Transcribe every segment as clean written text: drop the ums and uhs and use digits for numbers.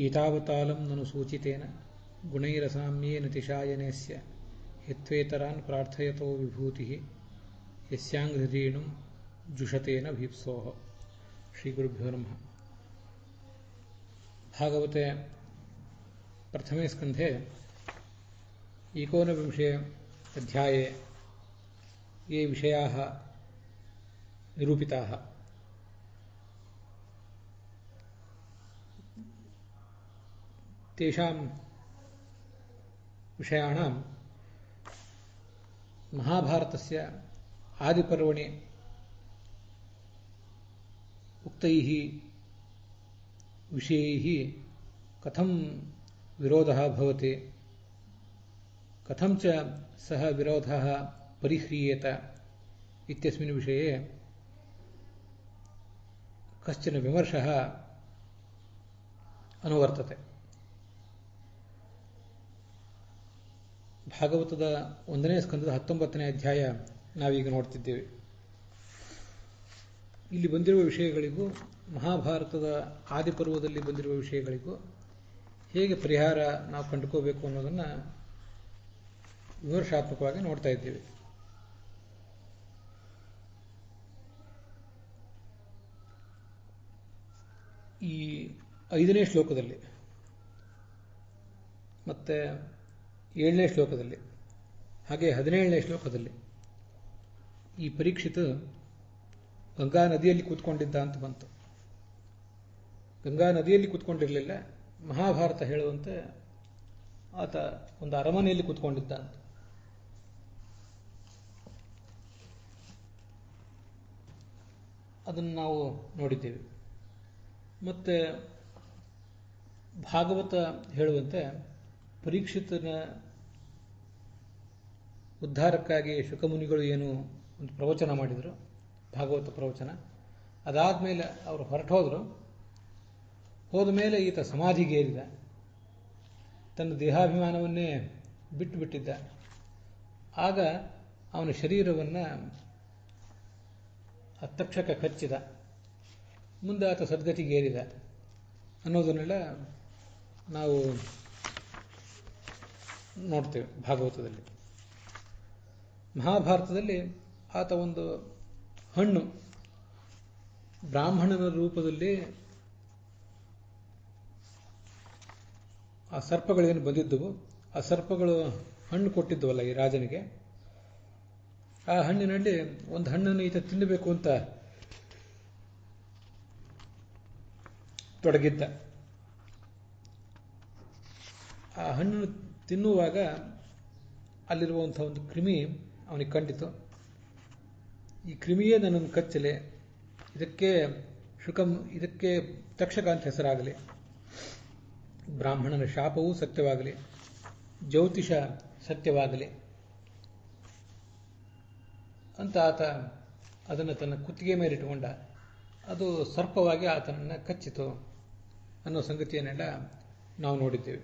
ಏತಾವತಾಲಂ ನನು ಸೂಚಿತೇನ ಗುಣೈರಸಾಮ್ಯೇನ ತಿಶಾಯನೇಸ್ಯ ಯತ್ವೇತರಾನ್ ಪ್ರಾರ್ಥಯತೋ ವಿಭೂತಿ ಯಸ್ಯಾಂಘ್ರಿಣಂ ಜುಷತೇನ ಭೀಪ್ಸೋಹ. ಶ್ರೀ ಗುರುಭ್ಯೋ ನಮಃ. ಭಾಗವತೆ ಪ್ರಥಮೇ ಸ್ಕಂಧೆ ಏಕೋನವಿಂಶे ಅಧ್ಯಾये ये विषयाः निरूपिताः तेषां विषयाणां महाभारतस्य आदिपर्वणि उक्तैः विषयैः कथं विरोधः भवति, कथं च सः विरोधः परिह्रियेत इत्यस्मिन् विषये कश्चन विमर्शः अनुवर्तते. ಭಾಗವತದ 1ನೇ ಸ್ಕಂದದ 19ನೇ ಅಧ್ಯಾಯ ನಾವೀಗ ನೋಡ್ತಿದ್ದೇವೆ. ಇಲ್ಲಿ ಬಂದಿರುವ ವಿಷಯಗಳಿಗೂ ಮಹಾಭಾರತದ ಆದಿಪರ್ವದಲ್ಲಿ ಬಂದಿರುವ ವಿಷಯಗಳಿಗೂ ಹೇಗೆ ಪರಿಹಾರ ನಾವು ಕಂಡುಕೋಬೇಕು ಅನ್ನೋದನ್ನು ವಿಮರ್ಶಾತ್ಮಕವಾಗಿ ನೋಡ್ತಾ ಇದ್ದೇವೆ. ಈ 5ನೇ ಶ್ಲೋಕದಲ್ಲಿ ಮತ್ತೆ 7ನೇ ಶ್ಲೋಕದಲ್ಲಿ ಹಾಗೆ 17ನೇ ಶ್ಲೋಕದಲ್ಲಿ ಈ ಪರೀಕ್ಷಿತ ಗಂಗಾ ನದಿಯಲ್ಲಿ ಕೂತ್ಕೊಂಡಿದ್ದ ಅಂತ ಬಂತು. ಗಂಗಾ ನದಿಯಲ್ಲಿ ಕೂತ್ಕೊಂಡಿರಲಿಲ್ಲ, ಮಹಾಭಾರತ ಹೇಳುವಂತೆ ಆತ ಒಂದು ಅರಮನೆಯಲ್ಲಿ ಕೂತ್ಕೊಂಡಿದ್ದ ಅಂತ. ಅದನ್ನು ನಾವು ನೋಡಿದ್ದೇವೆ. ಮತ್ತೆ ಭಾಗವತ ಹೇಳುವಂತೆ ಪರೀಕ್ಷಿತನ ಉದ್ಧಾರಕ್ಕಾಗಿ ಶುಕಮುನಿಗಳು ಏನು ಒಂದು ಪ್ರವಚನ ಮಾಡಿದರು, ಭಾಗವತ ಪ್ರವಚನ. ಅದಾದಮೇಲೆ ಅವರು ಹೊರಟೋದ್ರು. ಹೋದ ಮೇಲೆ ಈತ ಸಮಾಧಿಗೇರಿದ, ತನ್ನ ದೇಹಾಭಿಮಾನವನ್ನೇ ಬಿಟ್ಟು ಬಿಟ್ಟಿದ್ದ. ಆಗ ಅವನ ಶರೀರವನ್ನು ತಕ್ಷಕ ಕಚ್ಚಿದ. ಮುಂದೆ ಆತ ಸದ್ಗತಿಗೇರಿದ ಅನ್ನೋದನ್ನೆಲ್ಲ ನಾವು ನೋಡ್ತೇವೆ ಭಾಗವತದಲ್ಲಿ. ಮಹಾಭಾರತದಲ್ಲಿ ಆತ ಒಂದು ಹಣ್ಣು ಬ್ರಾಹ್ಮಣನ ರೂಪದಲ್ಲಿ ಆ ಸರ್ಪಗಳೇನು ಬಂದಿದ್ದವು, ಆ ಸರ್ಪಗಳು ಹಣ್ಣು ಕೊಟ್ಟಿದ್ದವಲ್ಲ ಈ ರಾಜನಿಗೆ. ಆ ಹಣ್ಣಿನಲ್ಲಿ ಒಂದು ಹಣ್ಣನ್ನು ಈತ ತಿನ್ನಬೇಕು ಅಂತ ತೊಡಗಿದ್ದ. ಆ ಹಣ್ಣನ್ನು ತಿನ್ನುವಾಗ ಅಲ್ಲಿರುವಂಥ ಒಂದು ಕ್ರಿಮಿ ಅವನಿಗೆ ಕಂಡಿತು. ಈ ಕ್ರಿಮಿಯೇ ನನ್ನನ್ನು ಕಚ್ಚಲೆ, ಇದಕ್ಕೆ ತಕ್ಷಕ ಅಂತ ಹೆಸರಾಗಲಿ, ಬ್ರಾಹ್ಮಣನ ಶಾಪವೂ ಸತ್ಯವಾಗಲಿ, ಜ್ಯೋತಿಷ ಸತ್ಯವಾಗಲಿ ಅಂತ ಆತ ಅದನ್ನು ತನ್ನ ಕುತ್ತಿಗೆ ಮೇಲಿಟ್ಟುಕೊಂಡ. ಅದು ಸರ್ಪವಾಗಿ ಆತನನ್ನು ಕಚ್ಚಿತು ಅನ್ನೋ ಸಂಗತಿಯನ್ನೆಲ್ಲ ನಾವು ನೋಡಿದ್ದೇವೆ.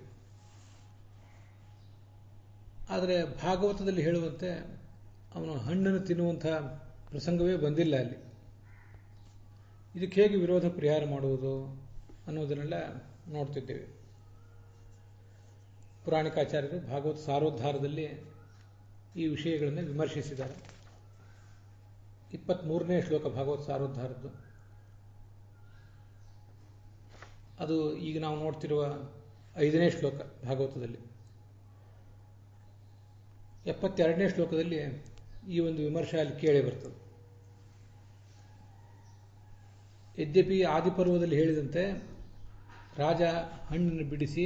ಆದರೆ ಭಾಗವತದಲ್ಲಿ ಹೇಳುವಂತೆ ಅವನು ಹಣ್ಣನ್ನು ತಿನ್ನುವಂಥ ಪ್ರಸಂಗವೇ ಬಂದಿಲ್ಲ ಅಲ್ಲಿ. ಇದಕ್ಕೆ ಹೇಗೆ ವಿರೋಧ ಪರಿಹಾರ ಮಾಡುವುದು ಅನ್ನೋದನ್ನೆಲ್ಲ ನೋಡ್ತಿದ್ದೇವೆ. ಪುರಾಣಿಕಾಚಾರ್ಯರು ಭಾಗವತ ಸಾರೋದ್ಧಾರದಲ್ಲಿ ಈ ವಿಷಯಗಳನ್ನು ವಿಮರ್ಶಿಸಿದ್ದಾರೆ. 23ನೇ ಶ್ಲೋಕ ಭಾಗವತ ಸಾರೋದ್ಧಾರದ್ದು. ಅದು ಈಗ ನಾವು ನೋಡ್ತಿರುವ 5ನೇ ಶ್ಲೋಕ ಭಾಗವತದಲ್ಲಿ. 72ನೇ ಶ್ಲೋಕದಲ್ಲಿ ಈ ಒಂದು ವಿಮರ್ಶೆ ಅಲ್ಲಿ ಕೇಳಿ ಬರ್ತದೆ. ಯದ್ಯಪಿ ಆದಿಪರ್ವದಲ್ಲಿ ಹೇಳಿದಂತೆ ರಾಜ ಹಣ್ಣನ್ನು ಬಿಡಿಸಿ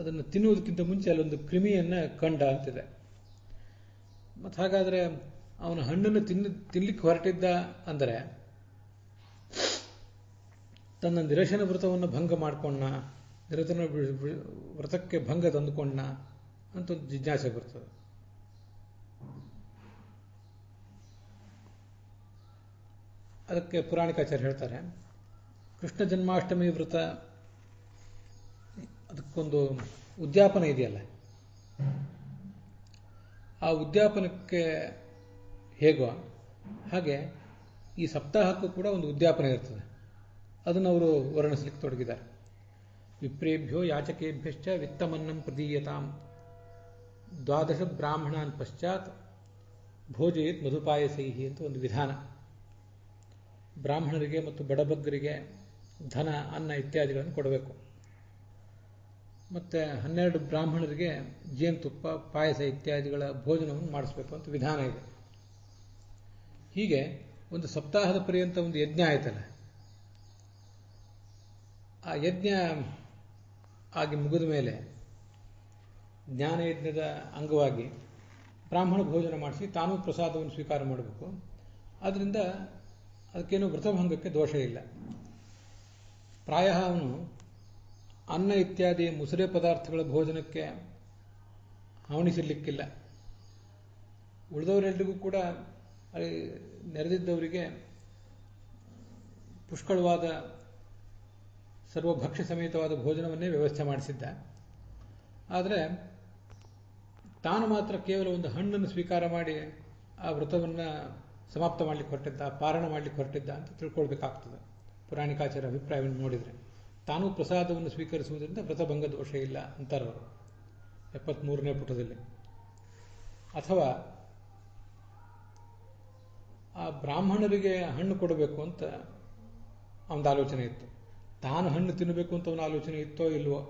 ಅದನ್ನು ತಿನ್ನುವುದಕ್ಕಿಂತ ಮುಂಚೆ ಅಲ್ಲೊಂದು ಕ್ರಿಮಿಯನ್ನು ಕಂಡ ಅಂತಿದೆ. ಮತ್ತು ಹಾಗಾದರೆ ಅವನು ಹಣ್ಣನ್ನು ತಿನ್ನಲಿಕ್ಕೆ ಹೊರಟಿದ್ದ ಅಂದರೆ ತನ್ನ ನಿರಶನ ವ್ರತವನ್ನು ಭಂಗ ಮಾಡಿಕೊಂಡ, ನಿರತನ ವ್ರತಕ್ಕೆ ಭಂಗ ತಂದುಕೊಂಡ ಅಂತ ಒಂದು ಜಿಜ್ಞಾಸೆ ಬರ್ತದೆ. ಅದಕ್ಕೆ ಪುರಾಣಿಕಾಚಾರ್ಯ ಹೇಳ್ತಾರೆ, ಕೃಷ್ಣ ಜನ್ಮಾಷ್ಟಮಿ ವ್ರತ ಅದಕ್ಕೊಂದು ಉದ್ಯಾಪನ ಇದೆಯಲ್ಲ, ಆ ಉದ್ಯಾಪನಕ್ಕೆ ಹೇಗೋ ಹಾಗೆ ಈ ಸಪ್ತಾಹಕ್ಕೂ ಕೂಡ ಒಂದು ಉದ್ಯಾಪನ ಇರ್ತದೆ. ಅದನ್ನು ಅವರು ವರ್ಣಿಸಲಿಕ್ಕೆ ತೊಡಗಿದ್ದಾರೆ. ವಿಪ್ರೇಭ್ಯೋ ಯಾಚಕೇಭ್ಯಶ್ಚ ವಿತ್ತಮನ್ನಂ ಪ್ರದೀಯತಾಂ 12 ಬ್ರಾಹ್ಮಣಾನ್ ಪಶ್ಚಾತ್ ಭೋಜಯೇತ್ ಮಧುಪಾಯಸೈಹಿ ಅಂತ ಒಂದು ವಿಧಾನ. ಬ್ರಾಹ್ಮಣರಿಗೆ ಮತ್ತು ಬಡಬಗ್ಗರಿಗೆ ಧನ, ಅನ್ನ ಇತ್ಯಾದಿಗಳನ್ನು ಕೊಡಬೇಕು. ಮತ್ತು 12 ಬ್ರಾಹ್ಮಣರಿಗೆ ಜೇನುತುಪ್ಪ, ಪಾಯಸ ಇತ್ಯಾದಿಗಳ ಭೋಜನವನ್ನು ಮಾಡಿಸ್ಬೇಕು ಅಂತ ವಿಧಾನ ಇದೆ. ಹೀಗೆ ಒಂದು ಸಪ್ತಾಹದ ಪರ್ಯಂತ ಒಂದು ಯಜ್ಞ ಆಯ್ತಲ್ಲ, ಆ ಯಜ್ಞ ಆಗಿ ಮುಗಿದ ಮೇಲೆ ಜ್ಞಾನಯಜ್ಞದ ಅಂಗವಾಗಿ ಬ್ರಾಹ್ಮಣ ಭೋಜನ ಮಾಡಿಸಿ ತಾನೂ ಪ್ರಸಾದವನ್ನು ಸ್ವೀಕಾರ ಮಾಡಬೇಕು. ಆದ್ದರಿಂದ ಅದಕ್ಕೇನು ವ್ರತಭಂಗಕ್ಕೆ ದೋಷ ಇಲ್ಲ. ಪ್ರಾಯ ಅವನು ಅನ್ನ ಇತ್ಯಾದಿ ಮುಸುರೆ ಪದಾರ್ಥಗಳ ಭೋಜನಕ್ಕೆ ಹವಣಿಸಿರ್ಲಿಕ್ಕಿಲ್ಲ. ಉಳಿದವರೆಲ್ಲರಿಗೂ ಕೂಡ ನೆರೆದಿದ್ದವರಿಗೆ ಪುಷ್ಕಳವಾದ ಸರ್ವಭಕ್ಷ್ಯ ಸಮೇತವಾದ ಭೋಜನವನ್ನೇ ವ್ಯವಸ್ಥೆ ಮಾಡಿಸಿದ್ದ. ಆದರೆ ತಾನು ಮಾತ್ರ ಕೇವಲ ಒಂದು ಹಣ್ಣನ್ನು ಸ್ವೀಕಾರ ಮಾಡಿ ಆ ವ್ರತವನ್ನು ಸಮಾಪ್ತ ಮಾಡಲಿಕ್ಕೆ ಹೊರಟಿದ್ದ, ಪಾರಣ ಮಾಡಲಿಕ್ಕೆ ಹೊರಟಿದ್ದ ಅಂತ ತಿಳ್ಕೊಳ್ಬೇಕಾಗ್ತದೆ. ಪುರಾಣಿಕಾಚಾರ್ಯ ಅಭಿಪ್ರಾಯವನ್ನು ನೋಡಿದರೆ ತಾನೂ ಪ್ರಸಾದವನ್ನು ಸ್ವೀಕರಿಸುವುದರಿಂದ ವ್ರತಭಂಗ ದೋಷ ಇಲ್ಲ ಅಂತಾರವರು 73ನೇ ಪುಟದಲ್ಲಿ. ಅಥವಾ ಆ ಬ್ರಾಹ್ಮಣರಿಗೆ ಹಣ್ಣು ಕೊಡಬೇಕು ಅಂತ ಅವನ ಆಲೋಚನೆ ಇತ್ತು. ತಾನು ಹಣ್ಣು ತಿನ್ನಬೇಕು ಅಂತ ಅವನ ಆಲೋಚನೆ ಇತ್ತೋ ಇಲ್ವೋ,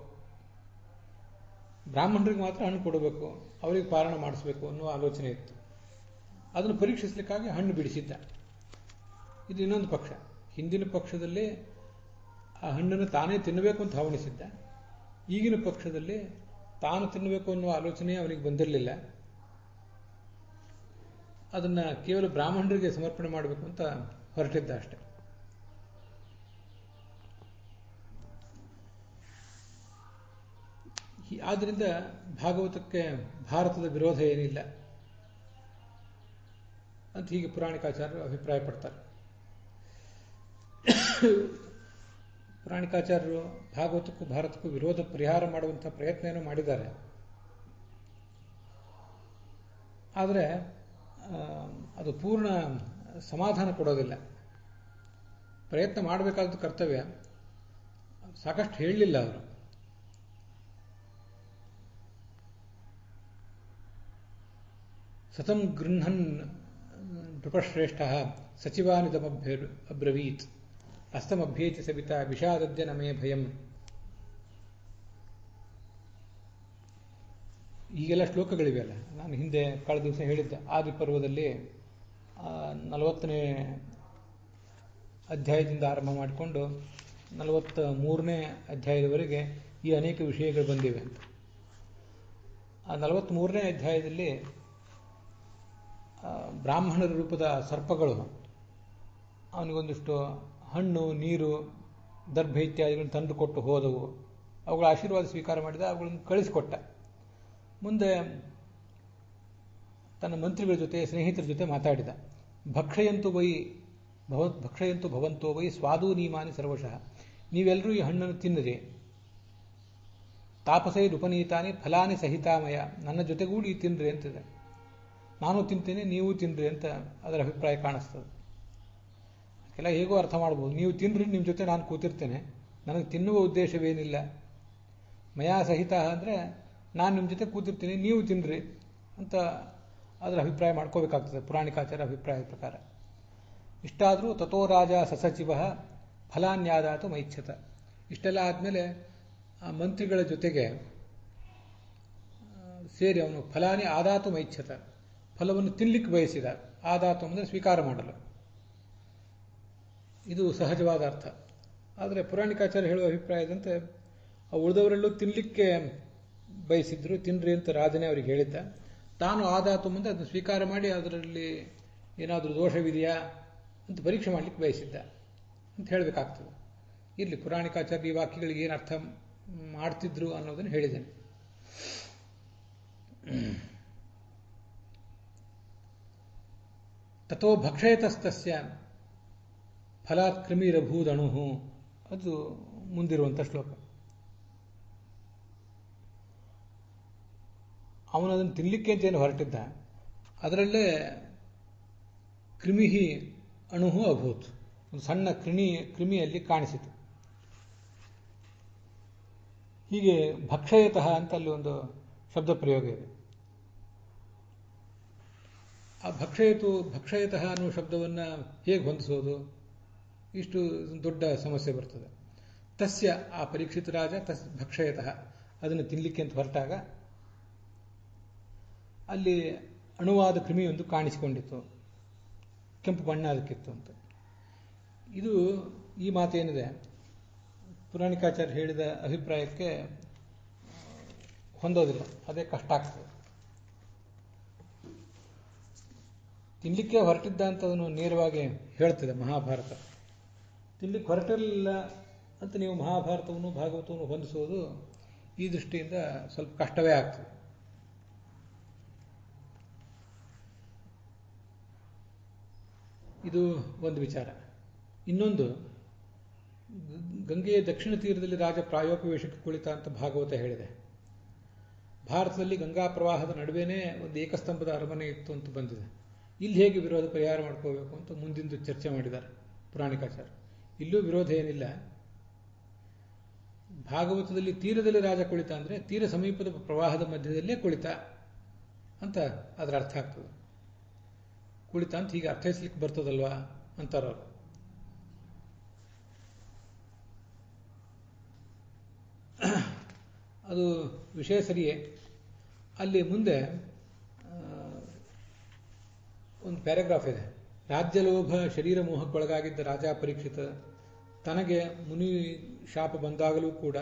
ಬ್ರಾಹ್ಮಣರಿಗೆ ಮಾತ್ರ ಹಣ್ಣು ಕೊಡಬೇಕು, ಅವರಿಗೆ ಪಾರಣ ಮಾಡಿಸ್ಬೇಕು ಅನ್ನೋ ಆಲೋಚನೆ ಇತ್ತು. ಅದನ್ನು ಪರೀಕ್ಷಿಸಲಿಕ್ಕಾಗಿ ಹಣ್ಣು ಬಿಡಿಸಿದ್ದ. ಇದು ಇನ್ನೊಂದು ಪಕ್ಷ. ಹಿಂದಿನ ಪಕ್ಷದಲ್ಲಿ ಆ ಹಣ್ಣನ್ನು ತಾನೇ ತಿನ್ನಬೇಕು ಅಂತ ಹವಣಿಸಿದ್ದ. ಈಗಿನ ಪಕ್ಷದಲ್ಲಿ ತಾನು ತಿನ್ನಬೇಕು ಅನ್ನುವ ಆಲೋಚನೆ ಅವನಿಗೆ ಬಂದಿರಲಿಲ್ಲ. ಅದನ್ನು ಕೇವಲ ಬ್ರಾಹ್ಮಣರಿಗೆ ಸಮರ್ಪಣೆ ಮಾಡಬೇಕು ಅಂತ ಹೊರಟಿದ್ದ ಅಷ್ಟೆ. ಆದ್ದರಿಂದ ಭಾಗವತಕ್ಕೆ ಭಾರತದ ವಿರೋಧ ಏನಿಲ್ಲ ಅಂತ ಹೀಗೆ ಪುರಾಣಿಕಾಚಾರ್ಯರು ಅಭಿಪ್ರಾಯ ಪಡ್ತಾರೆ. ಪುರಾಣಿಕಾಚಾರ್ಯರು ಭಾಗವತಕ್ಕೂ ಭಾರತಕ್ಕೂ ವಿರೋಧ ಪರಿಹಾರ ಮಾಡುವಂಥ ಪ್ರಯತ್ನ ಏನೋ ಮಾಡಿದ್ದಾರೆ. ಆದರೆ ಅದು ಪೂರ್ಣ ಸಮಾಧಾನ ಕೊಡೋದಿಲ್ಲ. ಪ್ರಯತ್ನ ಮಾಡಬೇಕಾದ ಕರ್ತವ್ಯ. ಸಾಕಷ್ಟು ಹೇಳಲಿಲ್ಲ ಅವರು. ಸತಂ ಗೃಹನ್ ನೃಪಶ್ರೇಷ್ಠ ಸಚಿವಾನಿದಮಬ್ರವೀತ್ ಅಸ್ತಮಭ್ಯೇತಿ ಸವಿತಾ ವಿಷಾದದ್ಯ ನಮೇ ಭಯಂ. ಈಗೆಲ್ಲ ಶ್ಲೋಕಗಳಿವೆಯಲ್ಲ, ನಾನು ಹಿಂದೆ ಕಳೆದ ದಿವಸ ಹೇಳಿದ್ದೆ. ಆದಿಪರ್ವದಲ್ಲಿ 40ನೇ ಅಧ್ಯಾಯದಿಂದ ಆರಂಭ ಮಾಡಿಕೊಂಡು 43ನೇ ಅಧ್ಯಾಯದವರೆಗೆ ಈ ಅನೇಕ ವಿಷಯಗಳು ಬಂದಿವೆ ಅಂತ. ಆ 43ನೇ ಅಧ್ಯಾಯದಲ್ಲಿ ಬ್ರಾಹ್ಮಣರ ರೂಪದ ಸರ್ಪಗಳು ಅವನಿಗೊಂದಿಷ್ಟು ಹಣ್ಣು, ನೀರು, ದರ್ಭೆ ಇತ್ಯಾದಿಗಳನ್ನು ತಂದು ಕೊಟ್ಟು ಹೋದವು. ಅವುಗಳ ಆಶೀರ್ವಾದ ಸ್ವೀಕಾರ ಮಾಡಿದ, ಅವುಗಳನ್ನು ಕಳಿಸಿಕೊಟ್ಟ. ಮುಂದೆ ತನ್ನ ಮಂತ್ರಿಗಳ ಜೊತೆ, ಸ್ನೇಹಿತರ ಜೊತೆ ಮಾತಾಡಿದ. ಭಕ್ಷಯಂತು ಭವಂತೋ ವೈ ಸ್ವಾದೂ ನೀಮಾನಿ ಸರ್ವಶಃ. ನೀವೆಲ್ಲರೂ ಈ ಹಣ್ಣನ್ನು ತಿನ್ನಿರಿ. ತಾಪಸೈ ಉಪನೀತಾನಿ ಫಲಾನಿ ಸಹಿತಾಮಯ. ನನ್ನ ಜೊತೆಗೂಡಿ ತಿನ್ನಿರಿ ಅಂತಿದೆ. ನಾನು ತಿಂತೇನೆ, ನೀವು ತಿನ್ನಿರಿ ಅಂತ ಅದರ ಅಭಿಪ್ರಾಯ ಕಾಣಿಸ್ತದೆ. ಎಲ್ಲ ಹೇಗೋ ಅರ್ಥ ಮಾಡ್ಬೋದು. ನೀವು ತಿನ್ನಿರಿ, ನಿಮ್ಮ ಜೊತೆ ನಾನು ಕೂತಿರ್ತೇನೆ, ನನಗೆ ತಿನ್ನುವ ಉದ್ದೇಶವೇನಿಲ್ಲ. ಮಯಾ ಸಹಿತ ಅಂದರೆ ನಾನು ನಿಮ್ಮ ಜೊತೆ ಕೂತಿರ್ತೀನಿ, ನೀವು ತಿನ್ನಿರಿ ಅಂತ ಅದರ ಅಭಿಪ್ರಾಯ ಮಾಡ್ಕೋಬೇಕಾಗ್ತದೆ ಪುರಾಣಿಕಾಚಾರ್ಯ ಅಭಿಪ್ರಾಯದ ಪ್ರಕಾರ. ಇಷ್ಟಾದರೂ ತಥೋ ರಾಜ ಸಸಚಿವ ಫಲಾನ್ಯಾದಾತು ಮೈಚ್ಛತ. ಇಷ್ಟೆಲ್ಲ ಆದಮೇಲೆ ಆ ಮಂತ್ರಿಗಳ ಜೊತೆಗೆ ಸೇರಿ ಅವನು ಫಲಾನಿ ಆದಾತು ಮೈಚ್ಛತ, ಫಲವನ್ನು ತಿನ್ನಲಿಕ್ಕೆ ಬಯಸಿದ. ಆದಾತು ಅಂದರೆ ಸ್ವೀಕಾರ ಮಾಡಲು. ಇದು ಸಹಜವಾದ ಅರ್ಥ. ಆದರೆ ಪುರಾಣಿಕಾಚಾರ್ಯ ಹೇಳುವ ಅಭಿಪ್ರಾಯದಂತೆ ಉಳಿದವರೆಲ್ಲೂ ತಿನ್ನಲಿಕ್ಕೆ ಬಯಸಿದ್ರು, ತಿನ್ನಿರಿ ಅಂತ ರಾಜನೇ ಅವರಿಗೆ ಹೇಳಿದ್ದ. ತಾನು ಆದಾತು ಮುಂದೆ ಅದನ್ನು ಸ್ವೀಕಾರ ಮಾಡಿ ಅದರಲ್ಲಿ ಏನಾದರೂ ದೋಷವಿದೆಯಾ ಅಂತ ಪರೀಕ್ಷೆ ಮಾಡಲಿಕ್ಕೆ ಬಯಸಿದ್ದ ಅಂತ ಹೇಳಬೇಕಾಗ್ತದೆ. ಇರಲಿ, ಪುರಾಣಿಕಾಚಾರ್ಯ ಈ ವಾಕ್ಯಗಳಿಗೆ ಏನು ಅರ್ಥ ಮಾಡ್ತಿದ್ರು ಅನ್ನೋದನ್ನು ಹೇಳಿದ್ದೇನೆ. ತಥೋ ಭಕ್ಷಯತಸ್ತಸ್ಯ ಫಲಾತ್ ಕ್ರಿಮಿರಭೂದಣು. ಅದು ಮುಂದಿರುವಂಥ ಶ್ಲೋಕ. ಅವನು ಅದನ್ನು ತಿನ್ನಲಿಕ್ಕೆ ಅಂತೇನು ಹೊರಟಿದ್ದ, ಅದರಲ್ಲೇ ಕ್ರಿಮಿ ಅಣು ಅಭೂತ್. ಒಂದು ಸಣ್ಣ ಕ್ರಿಮಿಯಲ್ಲಿ ಕಾಣಿಸಿತು. ಹೀಗೆ ಭಕ್ಷಯತಃ ಅಂತ ಅಲ್ಲಿ ಒಂದು ಶಬ್ದ ಪ್ರಯೋಗ ಇದೆ. ಆ ಭಕ್ಷಯತಃ ಅನ್ನೋ ಶಬ್ದವನ್ನು ಹೇಗೆ ಹೊಂದಿಸೋದು, ಇಷ್ಟು ದೊಡ್ಡ ಸಮಸ್ಯೆ ಬರ್ತದೆ. ತಸ್ಯ, ಆ ಪರೀಕ್ಷಿತ ರಾಜ ಭಕ್ಷಯತಃ ಅದನ್ನು ತಿನ್ನಲಿಕ್ಕೆ ಅಂತ ಹೊರಟಾಗ ಅಲ್ಲಿ ಅಣುವಾದ ಕ್ರಿಮಿಯೊಂದು ಕಾಣಿಸಿಕೊಂಡಿತ್ತು, ಕೆಂಪು ಬಣ್ಣ ಅದಕ್ಕಿತ್ತು ಅಂತ. ಇದು ಈ ಮಾತೇನಿದೆ ಪುರಾಣಿಕಾಚಾರ್ಯ ಹೇಳಿದ ಅಭಿಪ್ರಾಯಕ್ಕೆ ಹೊಂದೋದಿಲ್ಲ, ಅದೇ ಕಷ್ಟ ಆಗ್ತದೆ. ತಿನ್ನಲಿಕ್ಕೆ ಹೊರಟಿದ್ದ ಅಂತ ಅದನ್ನು ನೇರವಾಗಿ ಹೇಳ್ತದೆ ಮಹಾಭಾರತ. ತಿನ್ನಲಿಕ್ಕೆ ಹೊರಟಿರಲಿಲ್ಲ ಅಂತ ನೀವು ಮಹಾಭಾರತವನ್ನು ಭಾಗವತವನ್ನು ಹೊಂದಿಸೋದು ಈ ದೃಷ್ಟಿಯಿಂದ ಸ್ವಲ್ಪ ಕಷ್ಟವೇ ಆಗ್ತದೆ. ಇದು ಒಂದು ವಿಚಾರ. ಇನ್ನೊಂದು, ಗಂಗೆಯ ದಕ್ಷಿಣ ತೀರದಲ್ಲಿ ರಾಜ ಪ್ರಾಯೋಪವೇಶಕ್ಕೆ ಕುಳಿತ ಅಂತ ಭಾಗವತ ಹೇಳಿದೆ. ಭಾರತದಲ್ಲಿ ಗಂಗಾ ಪ್ರವಾಹದ ನಡುವೆನೇ ಒಂದು ಏಕಸ್ತಂಭದ ಅರಮನೆ ಇತ್ತು ಅಂತ ಬಂದಿದೆ. ಇಲ್ಲಿ ಹೇಗೆ ವಿರೋಧ ಪರಿಹಾರ ಮಾಡ್ಕೋಬೇಕು ಅಂತ ಮುಂದಿಂದು ಚರ್ಚೆ ಮಾಡಿದ್ದಾರೆ ಪುರಾಣಿಕಾಚಾರ್ಯ. ಇಲ್ಲೂ ವಿರೋಧ ಏನಿಲ್ಲ. ಭಾಗವತದಲ್ಲಿ ತೀರದಲ್ಲಿ ರಾಜ ಕುಳಿತ ಅಂದರೆ ತೀರ ಸಮೀಪದ ಪ್ರವಾಹದ ಮಧ್ಯದಲ್ಲೇ ಕುಳಿತ ಅಂತ ಅದರ ಅರ್ಥ ಆಗ್ತದೆ. ಕುಳಿತ ಅಂತ ಹೀಗೆ ಅರ್ಥೈಸ್ಲಿಕ್ಕೆ ಬರ್ತದಲ್ವಾ ಅಂತಾರವರು. ಅದು ವಿಷಯ ಸರಿಯೇ. ಅಲ್ಲಿ ಮುಂದೆ ಒಂದು ಪ್ಯಾರಾಗ್ರಾಫ್ ಇದೆ. ರಾಜ್ಯಲೋಭ ಶರೀರ ಮೋಹಕ್ಕೊಳಗಾಗಿದ್ದ ರಾಜ ಪರೀಕ್ಷಿತ ತನಗೆ ಮುನಿ ಶಾಪ ಬಂದಾಗಲೂ ಕೂಡ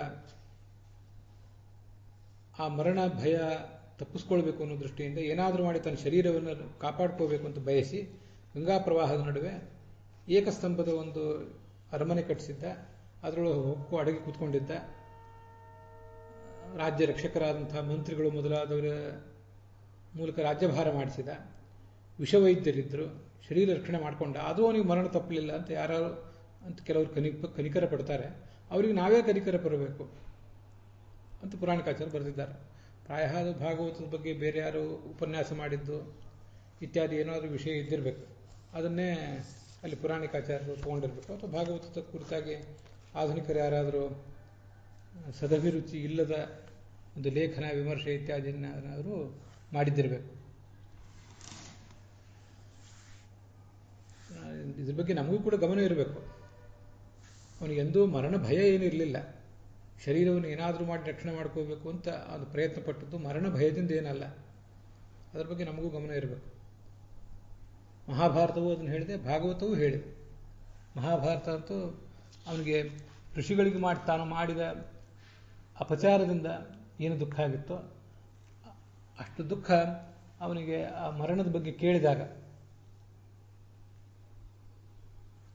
ಆ ಮರಣ ಭಯ ತಪ್ಪಿಸ್ಕೊಳ್ಬೇಕು ಅನ್ನೋ ದೃಷ್ಟಿಯಿಂದ ಏನಾದರೂ ಮಾಡಿ ತನ್ನ ಶರೀರವನ್ನು ಕಾಪಾಡ್ಕೋಬೇಕು ಅಂತ ಬಯಸಿ ಗಂಗಾ ಪ್ರವಾಹದ ನಡುವೆ ಏಕಸ್ತಂಭದ ಒಂದು ಅರಮನೆ ಕಟ್ಟಿಸಿದ್ದ. ಅದರೊಳಗೆ ಹೊಕ್ಕು ಅಡಗಿ ಕೂತ್ಕೊಂಡಿದ್ದ. ರಾಜ್ಯ ರಕ್ಷಕರಾದಂತಹ ಮಂತ್ರಿಗಳು ಮೊದಲಾದವರ ಮೂಲಕ ರಾಜ್ಯಭಾರ ಮಾಡಿಸಿದ. ವಿಷವೈದ್ಯರಿದ್ದರು, ಶರೀರ ರಕ್ಷಣೆ ಮಾಡಿಕೊಂಡ. ಆದರೂ ಅವನಿಗೆ ಮರಣ ತಪ್ಪಲಿಲ್ಲ ಅಂತ ಯಾರು ಅಂತ ಕೆಲವರು ಕನಿಕರ ಪಡ್ತಾರೆ. ಅವರಿಗೆ ನಾವೇ ಕನಿಕರ ಬರಬೇಕು ಅಂತ ಪುರಾಣಿಕಾಚಾರ್ಯರು ಬರೆದಿದ್ದಾರೆ. ಪ್ರಾಯ ಭಾಗವತದ ಬಗ್ಗೆ ಬೇರೆ ಯಾರು ಉಪನ್ಯಾಸ ಮಾಡಿದ್ದು ಇತ್ಯಾದಿ ಏನಾದರೂ ವಿಷಯ ಇದ್ದಿರಬೇಕು. ಅದನ್ನೇ ಅಲ್ಲಿ ಪುರಾಣಿಕಾಚಾರ್ಯರು ತಗೊಂಡಿರಬೇಕು. ಅಥವಾ ಭಾಗವತದ ಕುರಿತಾಗಿ ಆಧುನಿಕರು ಯಾರಾದರೂ ಸದಭಿರುಚಿ ಇಲ್ಲದ ಒಂದು ಲೇಖನ, ವಿಮರ್ಶೆ ಇತ್ಯಾದಿಯನ್ನಾದರೂ ಮಾಡಿದ್ದಿರಬೇಕು. ಇದ್ರ ಬಗ್ಗೆ ನಮಗೂ ಕೂಡ ಗಮನ ಇರಬೇಕು. ಅವನಿಗೆಂದೂ ಮರಣ ಭಯ ಏನಿರಲಿಲ್ಲ. ಶರೀರವನ್ನು ಏನಾದರೂ ಮಾಡಿ ರಕ್ಷಣೆ ಮಾಡ್ಕೋಬೇಕು ಅಂತ ಅದು ಪ್ರಯತ್ನ ಪಟ್ಟದ್ದು ಮರಣ ಭಯದಿಂದ ಏನಲ್ಲ. ಅದರ ಬಗ್ಗೆ ನಮಗೂ ಗಮನ ಇರಬೇಕು. ಮಹಾಭಾರತವೂ ಅದನ್ನು ಹೇಳಿದೆ, ಭಾಗವತವೂ ಹೇಳಿದೆ. ಮಹಾಭಾರತ ಅಂತೂ ಅವನಿಗೆ ಋಷಿಗಳಿಗೆ ತಾನು ಮಾಡಿದ ಅಪಚಾರದಿಂದ ಏನು ದುಃಖ ಆಗಿತ್ತೋ ಅಷ್ಟು ದುಃಖ ಅವನಿಗೆ ಆ ಮರಣದ ಬಗ್ಗೆ ಕೇಳಿದಾಗ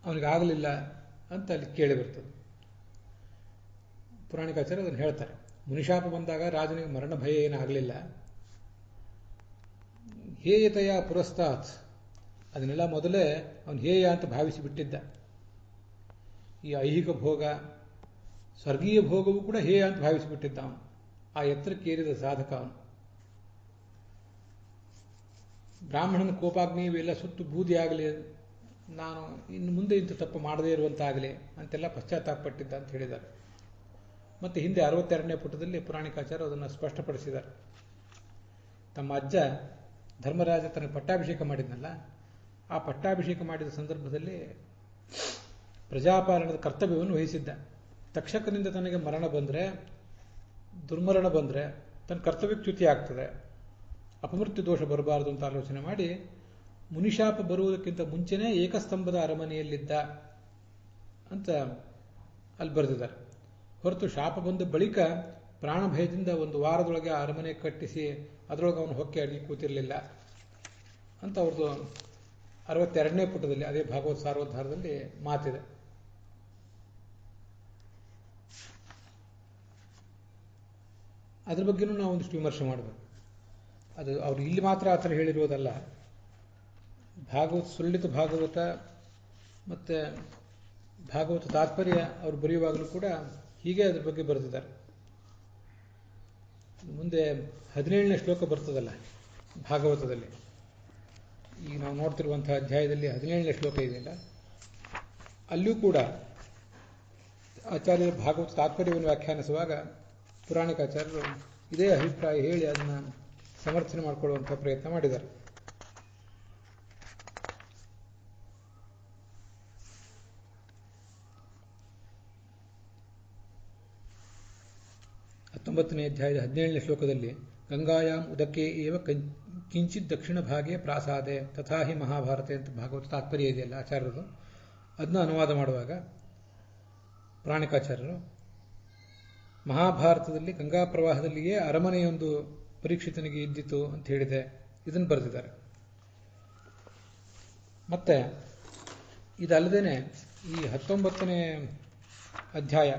ಅವನಿಗಾಗಲಿಲ್ಲ ಅಂತ ಅಲ್ಲಿ ಕೇಳಿ ಬರ್ತದೆ. ಪುರಾಣಿಕಾಚಾರ್ಯ ಅದನ್ನು ಹೇಳ್ತಾರೆ. ಮುನಿಶಾಪ ಬಂದಾಗ ರಾಜನಿಗೆ ಮರಣ ಭಯ ಏನಾಗಲಿಲ್ಲ. ಹೇಯತೆಯ ಪುರಸ್ತಾತ್, ಅದನ್ನೆಲ್ಲ ಮೊದಲೇ ಅವನು ಹೇಯ ಅಂತ ಭಾವಿಸಿ ಬಿಟ್ಟಿದ್ದ. ಈ ಐಹಿಕ ಭೋಗ, ಸ್ವರ್ಗೀಯ ಭೋಗವೂ ಕೂಡ ಹೇಯ ಅಂತ ಭಾವಿಸಿಬಿಟ್ಟಿದ್ದ ಅವನು. ಆ ಎತ್ತರಕ್ಕೇರಿದ ಸಾಧಕ ಅವನು. ಬ್ರಾಹ್ಮಣನ ಕೋಪಾಗ್ನಿ ಇವೆಲ್ಲ ಸುಟ್ಟು ಬೂದಿ ಆಗಲಿ, ನಾನು ಇನ್ನು ಮುಂದೆ ಇಂಥ ತಪ್ಪು ಮಾಡದೇ ಇರುವಂತಾಗಲಿ ಅಂತೆಲ್ಲ ಪಶ್ಚಾತ್ತಾಪಪಟ್ಟಿದ್ದ ಅಂತ ಹೇಳಿದ್ದಾರೆ. ಮತ್ತು ಹಿಂದೆ 62ನೇ ಪುಟದಲ್ಲಿ ಪುರಾಣಿಕಾಚಾರ್ಯ ಅದನ್ನು ಸ್ಪಷ್ಟಪಡಿಸಿದ್ದಾರೆ. ತಮ್ಮ ಅಜ್ಜ ಧರ್ಮರಾಜ ತನಗೆ ಪಟ್ಟಾಭಿಷೇಕ ಮಾಡಿದ್ನಲ್ಲ, ಆ ಪಟ್ಟಾಭಿಷೇಕ ಮಾಡಿದ ಸಂದರ್ಭದಲ್ಲಿ ಪ್ರಜಾಪಾಲನದ ಕರ್ತವ್ಯವನ್ನು ವಹಿಸಿದ್ದ. ತಕ್ಷಕನಿಂದ ತನಗೆ ಮರಣ ಬಂದರೆ, ದುರ್ಮರಣ ಬಂದರೆ ತನ್ನ ಕರ್ತವ್ಯಕ್ಕೆ ಚ್ಯುತಿ ಆಗ್ತದೆ, ಅಪಮೃತ್ಯು ದೋಷ ಬರಬಾರದು ಅಂತ ಆಲೋಚನೆ ಮಾಡಿ ಮುನಿಶಾಪ ಬರುವುದಕ್ಕಿಂತ ಮುಂಚೆನೇ ಏಕಸ್ತಂಭದ ಅರಮನೆಯಲ್ಲಿದ್ದ ಅಂತ ಅಲ್ಲಿ ಬರೆದಿದ್ದಾರೆ. ಹೊರತು ಶಾಪ ಬಂದ ಬಳಿಕ ಪ್ರಾಣ ಭಯದಿಂದ ಒಂದು ವಾರದೊಳಗೆ ಆ ಅರಮನೆ ಕಟ್ಟಿಸಿ ಅದರೊಳಗೆ ಅವನು ಹೊಕ್ಕೆ ಅಡಗಿ ಕೂತಿರಲಿಲ್ಲ ಅಂತ ಅವ್ರದ್ದು 62ನೇ ಪುಟದಲ್ಲಿ, ಅದೇ ಭಾಗವತ್ ಸಾರೋದ್ಧಾರದಲ್ಲಿ ಮಾತಿದೆ. ಅದ್ರ ಬಗ್ಗೆನೂ ನಾವು ಒಂದಿಷ್ಟು ವಿಮರ್ಶೆ ಮಾಡಬೇಕು. ಅದು ಅವರು ಇಲ್ಲಿ ಮಾತ್ರ ಆ ಥರ ಹೇಳಿರೋದಲ್ಲ. ಸುಳ್ಳಿತ ಭಾಗವತ ಮತ್ತು ಭಾಗವತ ತಾತ್ಪರ್ಯ ಅವರು ಬರೆಯುವಾಗಲೂ ಕೂಡ ಹೀಗೆ ಅದ್ರ ಬಗ್ಗೆ ಬರೆದಿದ್ದಾರೆ. ಮುಂದೆ 17ನೇ ಶ್ಲೋಕ ಬರ್ತದಲ್ಲ ಭಾಗವತದಲ್ಲಿ, ಈಗ ನಾವು ನೋಡ್ತಿರುವಂತಹ ಅಧ್ಯಾಯದಲ್ಲಿ 17ನೇ ಶ್ಲೋಕ ಇದೆಯಲ್ಲ, ಅಲ್ಲಿಯೂ ಕೂಡ ಆಚಾರ್ಯರ ಭಾಗವತ ತಾತ್ಪರ್ಯವನ್ನು ವ್ಯಾಖ್ಯಾನಿಸುವಾಗ ಪುರಾಣಿಕಾಚಾರ್ಯರು ಇದೇ ಅಭಿಪ್ರಾಯ ಹೇಳಿ ಅದನ್ನು ಸಮರ್ಥನೆ ಮಾಡಿಕೊಳ್ಳುವಂಥ ಪ್ರಯತ್ನ ಮಾಡಿದ್ದಾರೆ. ಹತ್ತೊಂಬತ್ತನೇ ಅಧ್ಯಾಯದ 17ನೇ ಶ್ಲೋಕದಲ್ಲಿ ಗಂಗಾಯಾಮ್ ಉದಕ್ಕೆ ಏವ ಕಿಂಚಿತ್ ದಕ್ಷಿಣ ಭಾಗೆ ಪ್ರಾಸಾದೆ ತಥಾಹಿ ಮಹಾಭಾರತೆ ಅಂತ ಭಾಗವತ ತಾತ್ಪರ್ಯ ಇದೆಯಲ್ಲ ಆಚಾರ್ಯರು, ಅದನ್ನ ಅನುವಾದ ಮಾಡುವಾಗ ಪುರಾಣಿಕಾಚಾರ್ಯರು ಮಹಾಭಾರತದಲ್ಲಿ ಗಂಗಾ ಪ್ರವಾಹದಲ್ಲಿಯೇ ಅರಮನೆಯೊಂದು ಪರೀಕ್ಷಿತನಿಗೆ ಇದ್ದಿತು ಅಂತ ಹೇಳಿದೆ, ಇದನ್ನು ಬರೆದಿದ್ದಾರೆ. ಮತ್ತೆ ಇದಲ್ಲದೇನೆ ಈ 19ನೇ ಅಧ್ಯಾಯ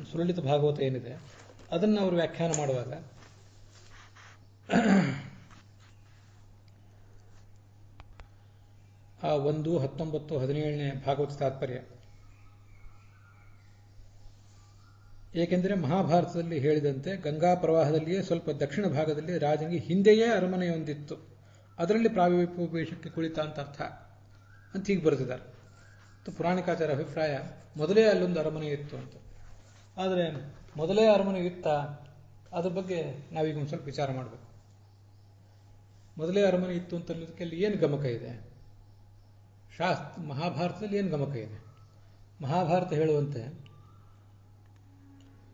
ಸುಲಲಿತ ಭಾಗವತ ಏನಿದೆ ಅದನ್ನು ಅವರು ವ್ಯಾಖ್ಯಾನ ಮಾಡುವಾಗ ಆ 1, 19, 17ನೇ ಭಾಗವತ ತಾತ್ಪರ್ಯ, ಏಕೆಂದರೆ ಮಹಾಭಾರತದಲ್ಲಿ ಹೇಳಿದಂತೆ ಗಂಗಾ ಪ್ರವಾಹದಲ್ಲಿಯೇ ಸ್ವಲ್ಪ ದಕ್ಷಿಣ ಭಾಗದಲ್ಲಿ ರಾಜನಿಗೆ ಹಿಂದೆಯೇ ಅರಮನೆಯೊಂದಿತ್ತು, ಅದರಲ್ಲಿ ಪ್ರಾವಿಪವೇಶಕ್ಕೆ ಕುಳಿತ ಅಂತ ಅರ್ಥ ಅಂತ ಹೀಗೆ ಬರೆದಿದ್ದಾರೆ. ಪುರಾಣಿಕಾಚಾರ ಅಭಿಪ್ರಾಯ ಮೊದಲೇ ಅಲ್ಲೊಂದು ಅರಮನೆ ಇತ್ತು ಅಂತ. ಆದರೆ ಮೊದಲೇ ಅರಮನೆ ಇತ್ತ, ಅದ್ರ ಬಗ್ಗೆ ನಾವೀಗ ಒಂದು ಸ್ವಲ್ಪ ವಿಚಾರ ಮಾಡಬೇಕು. ಮೊದಲೇ ಅರಮನೆ ಇತ್ತು ಅಂತ ಅನ್ನೋದಕ್ಕೆ ಅಲ್ಲಿ ಏನು ಗಮಕ ಇದೆ? ಮಹಾಭಾರತದಲ್ಲಿ ಏನು ಗಮಕ ಇದೆ? ಮಹಾಭಾರತ ಹೇಳುವಂತೆ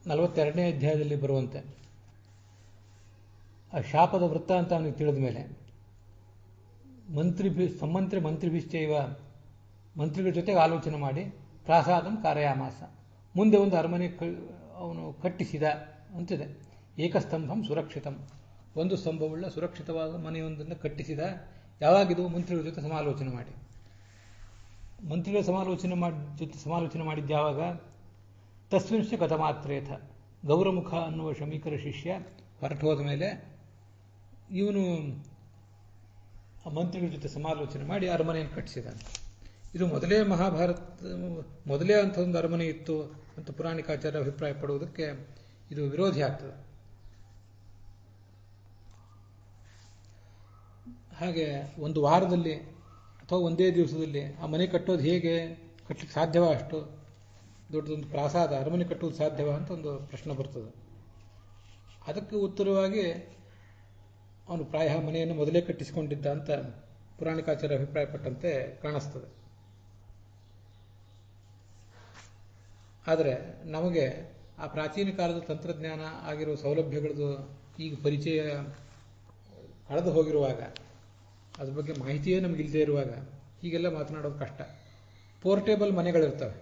42ನೇ ಅಧ್ಯಾಯದಲ್ಲಿ ಬರುವಂತೆ ಆ ಶಾಪದ ವೃತ್ತ ಅಂತ ಅವನಿಗೆ ತಿಳಿದ ಮೇಲೆ ಮಂತ್ರಿಭಿಶ್ಚೈವ ಮಂತ್ರಿಗಳ ಜೊತೆಗೆ ಆಲೋಚನೆ ಮಾಡಿ ಪ್ರಾಸಾದಂ ಕಾರ್ಯಾಮಾಸ, ಮುಂದೆ ಒಂದು ಅರಮನೆ ಅವನು ಕಟ್ಟಿಸಿದ ಅಂತಿದೆ. ಏಕಸ್ತಂಭಂ ಸುರಕ್ಷಿತಂ, ಒಂದು ಸ್ತಂಭವುಳ್ಳ ಸುರಕ್ಷಿತವಾದ ಮನೆಯೊಂದನ್ನು ಕಟ್ಟಿಸಿದ. ಯಾವಾಗಿದು? ಮಂತ್ರಿಗಳ ಜೊತೆ ಸಮಾಲೋಚನೆ ಮಾಡಿ. ಮಂತ್ರಿಗಳ ಜೊತೆ ಸಮಾಲೋಚನೆ ಮಾಡಿದ್ದು ಯಾವಾಗ? ತಸ್ಮಿಂಶ್ಚ ಗತಮಾತ್ರೇಥ, ಗೌರಮುಖ ಅನ್ನುವ ಶಮೀಕರ ಶಿಷ್ಯ ಹೊರಟೋದ ಮೇಲೆ ಇವನು ಆ ಮಂತ್ರಿಗಳ ಜೊತೆ ಸಮಾಲೋಚನೆ ಮಾಡಿ ಅರಮನೆಯನ್ನು ಕಟ್ಟಿಸಿದ. ಇದು ಮೊದಲೇ ಅಂಥದ್ದೊಂದು ಅರಮನೆ ಇತ್ತು ಅಂತ ಪುರಾಣಿಕಾಚಾರ್ಯ ಅಭಿಪ್ರಾಯ ಪಡುವುದಕ್ಕೆ ಇದು ವಿರೋಧಿ ಆಗ್ತದೆ. ಹಾಗೆ ಒಂದು ವಾರದಲ್ಲಿ ಅಥವಾ ಒಂದೇ ದಿವಸದಲ್ಲಿ ಆ ಮನೆ ಕಟ್ಟೋದು ಹೇಗೆ? ಕಟ್ಟಲಿಕ್ಕೆ ಸಾಧ್ಯವ? ಅಷ್ಟು ದೊಡ್ಡದೊಂದು ಪ್ರಾಸಾದ ಅರಮನೆ ಕಟ್ಟುವುದು ಸಾಧ್ಯವ ಅಂತ ಒಂದು ಪ್ರಶ್ನೆ ಬರ್ತದೆ. ಅದಕ್ಕೆ ಉತ್ತರವಾಗಿ ಅವನು ಪ್ರಾಯ ಮನೆಯನ್ನು ಮೊದಲೇ ಕಟ್ಟಿಸಿಕೊಂಡಿದ್ದ ಅಂತ ಪುರಾಣಿಕಾಚಾರ್ಯ ಅಭಿಪ್ರಾಯಪಟ್ಟಂತೆ ಕಾಣಿಸ್ತದೆ. ಆದರೆ ನಮಗೆ ಆ ಪ್ರಾಚೀನ ಕಾಲದ ತಂತ್ರಜ್ಞಾನ ಆಗಿರುವ ಸೌಲಭ್ಯಗಳದ್ದು ಈಗ ಪರಿಚಯ ಕಳೆದು ಹೋಗಿರುವಾಗ, ಅದ್ರ ಬಗ್ಗೆ ಮಾಹಿತಿಯೇ ನಮಗಿಲ್ಲದೆ ಇರುವಾಗ ಹೀಗೆಲ್ಲ ಮಾತನಾಡೋದು ಕಷ್ಟ. ಪೋರ್ಟೇಬಲ್ ಮನೆಗಳಿರ್ತವೆ.